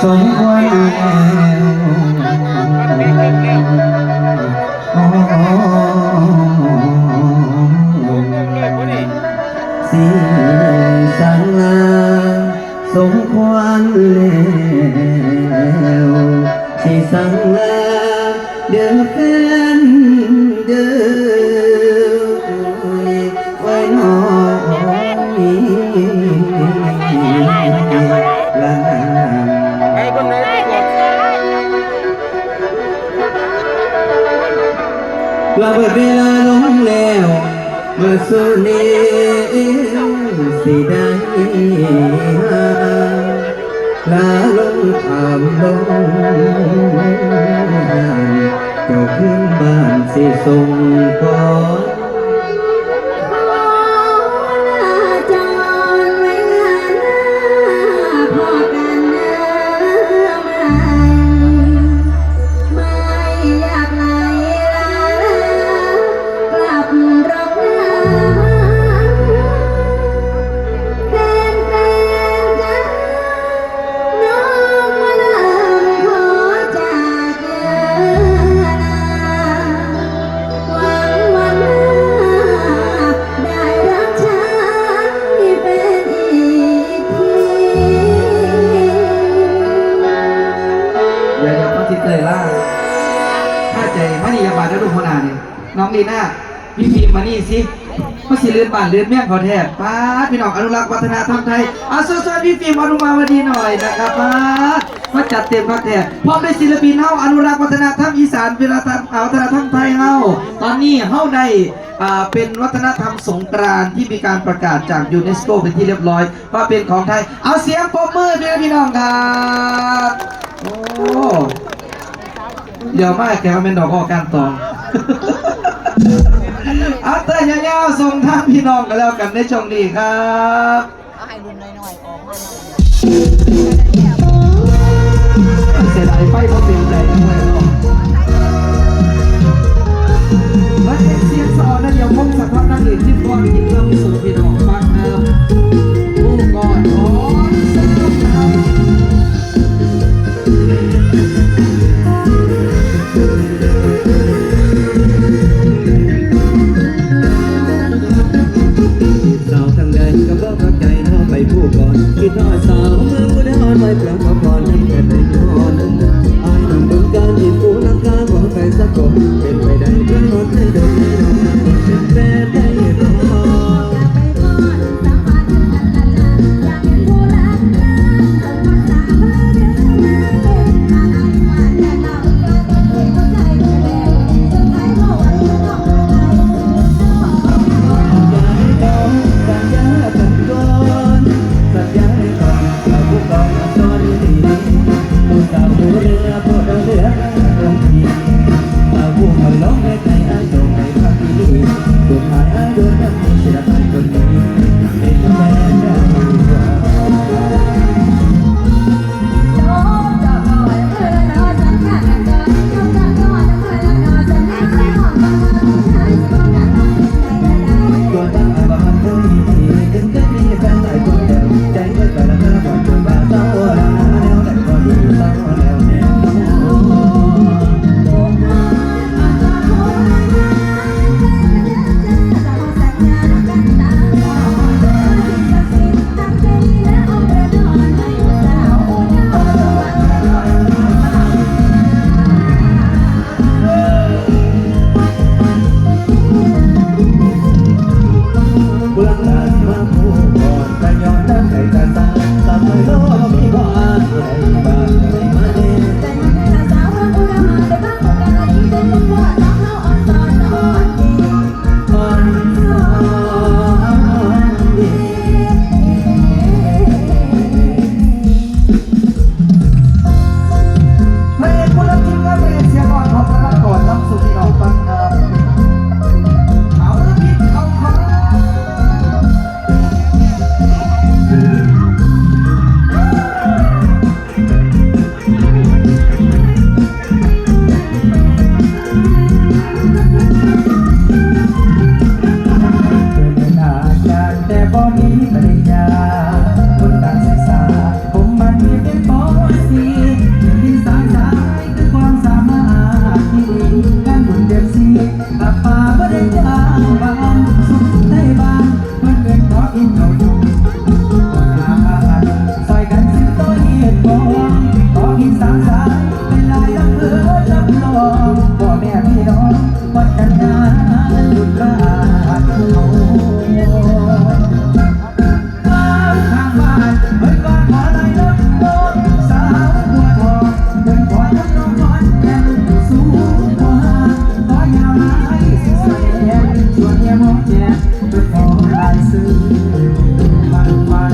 สมควรสีสังลาสมควรแล้วสีสังลาเดือดแฟนเดือดไว้หน่อยลาไอ้คนไหนระเบิดเวลาลงแล้วเมื่อสุนีสิได้ลาลงถามลงเจ้าขึ้นบ้านสิส่งก่อนเลยล่ะถ้าใจมานี่ยาบาดแล้วดูขนาดนี้น้องลีน่าพี่พิมมานี่สิมาสิเลือนบ้านเลือนเมี่ยงขอแทบป้าพี่น้องอนุรักษ์วัฒนธรรมไทยสวัสดีพี่พิมอนุมาวดีหน่อยนะครับมาจัดเต็มขอแทบพร้อมด้วยศิลปินเฮาอนุรักษ์วัฒนธรรมอีสานเป็นวัฒนธรรมไทยเฮาตอนนี้เฮาได้เป็นวัฒนธรรมสงกรานต์ที่มีการประกาศจากยูเนสโกเป็นที่เรียบร้อยว่าเป็นของไทยเอาเสียงปรบมือพี่น้องครับโอ้เดี๋ยวมาแกเป็นดอกออกการตองเอาเตยยาวๆส่งทางพี่น้องกันแล้วกันในช่วงนี้ครับเอาให้รุ่นน้อยๆออกมาเสียดายไฟเขาเปลี่ยนใจด้วยเนาะและเสียงสอนนั่นเดี๋ยวพงสักพักนั่งอื่นที่พรกินข้าวสู่พี่น้องฟังครับผู้ก่อนขอสักคำไปผู้ก่อนคิดทอดสาวเมืองอุดรไว้เปล่าพอพรนั้นเกิดในนอนอายนำบึงการยินปูลังกาของใครสักคนเป็นไปได้เพื่อนรถให้เดินให้น้องเป็นแฟนได้รอ ซื้อมันไป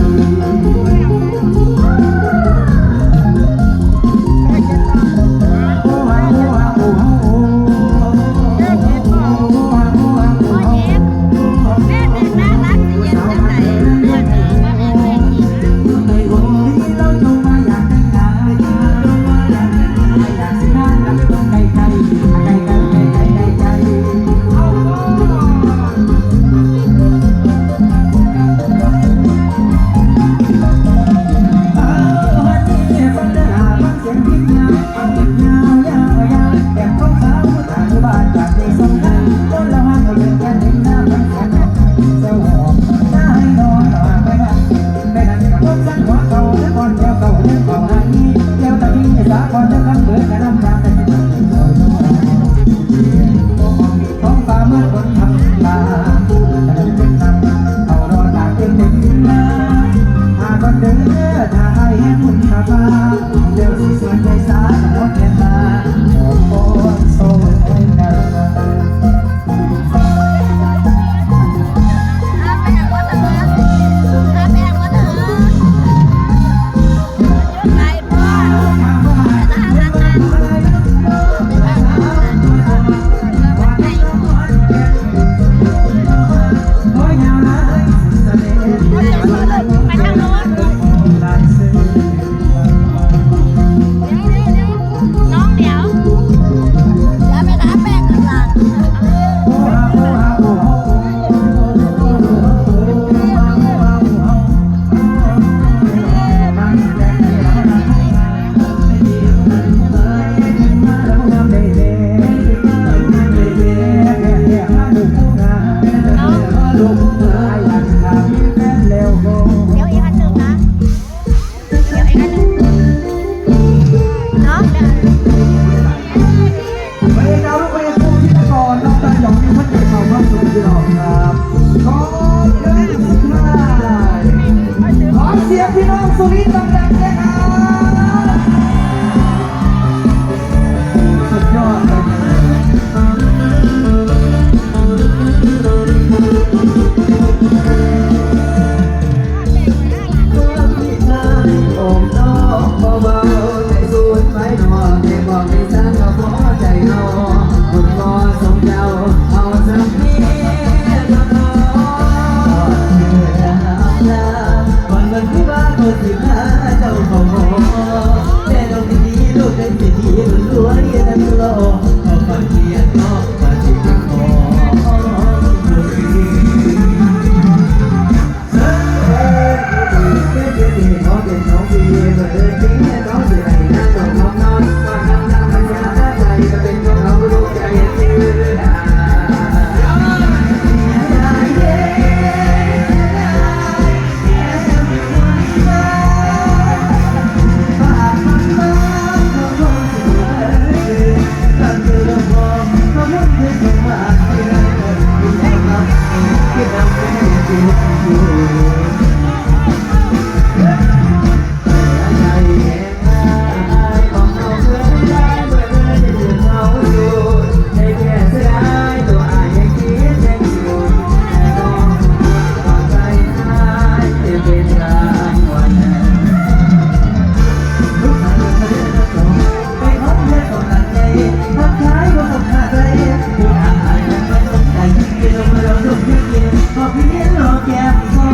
ขอเพียงรอแก้มขอ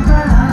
ตา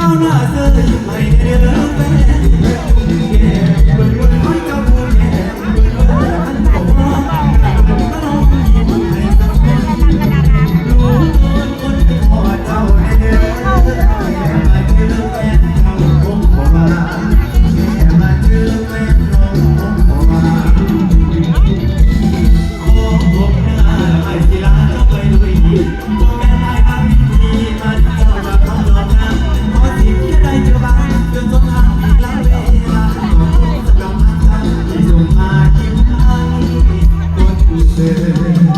เอาหน้าเสื้อยิ้มให้เด้อแฟนแก่เบิ่งวันน้อยเจ้าผู้แก่เบิ่งวันนั้นก็ว่าก็ลองยิ้มให้สักคนรู้ต้นคนที่พอเจ้าเด้อแค่มาเจอแฟนเจ้าคงบ่ว่าแค่มาเจอแฟนน้องคงบ่ว่าขอพบหน้าไอ้ศิลาเจ้าไปด้วยดีบ่แม่นไอ้ทำพิธีมันเจ้าจะเข้ารอบหน้าขอสิแค่ได้เจอบ้างจนสมทางอีกหลายเวลาขอพบสักครั้งที่ส่งมายิ้มให้คนอื่น